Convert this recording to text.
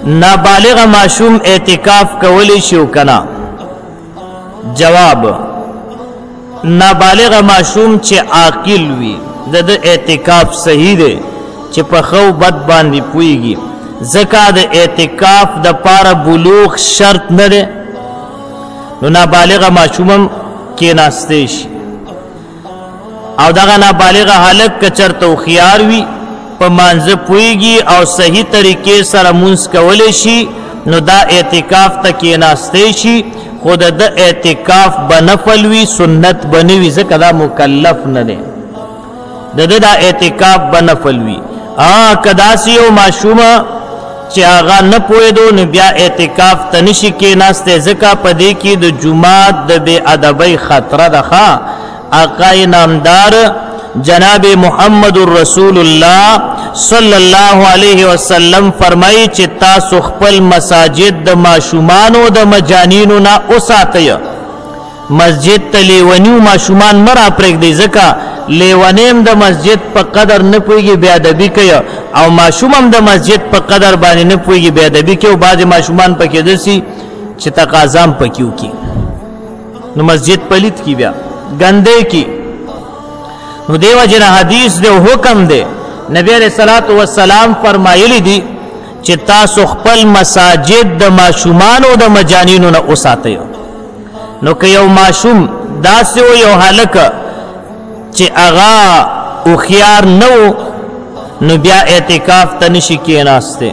نابالغ معشوم اعتکاف کولی شو کنا؟ جواب نابالغ معشوم چې عاقل وي د اعتکاف صحیح دی چې په خو بد باندې پويږي ځکه د اعتکاف د پاره بلوغ شرط نه دی نو نابالغ معشوم کې ناشته شي او دغه نابالغ هلک کچرته خيار وي په مانځه پويږي او صحیح طریقې سره مونږ کولای شي نو دا اعتکاف ته کې ناشته شي خود د اعتکاف بنفل وی سنت بنوي ځکه دا مکلف نه دی د اعتکاف بنفل وی کداسی او معشومه چې هغه نه پوهېدو نو بیا اعتکاف ته نشي کېناستی ځکه په دې کې د جومات د بې ادبۍ خطره ده ښه آقا نامدار جناب محمد رسول الله صلی الله علیه وسلم فرمایي چې تاسو خپل مساجد د ماشومانو د مجانینو نه وساتئ مسجد ته لیونیو ماشومان مه راپرېږدئ ځکه لیونیم د مسجد په قدر نه پوهېږي بې ادبي کوي او ماشوم هم د مسجد په قدر باندې نه پوهېږي بې ادبي کوي او بعضې ماشومان پکې داسي چې تقاضا هم پکې وکړي نو مسجد پلیت کی بیا ګندې کی نو دیو جن حدیث دی حکم دی نبی علیہ الصلوۃ والسلام فرمایلی دی چې تاسو خپل مساجد د ماشومانو د مجانینو نه وساتئ نو که یو ماشوم داسې یو هلک چې هغه او خيار نو نو بیا اعتکاف ته نشي کېناسته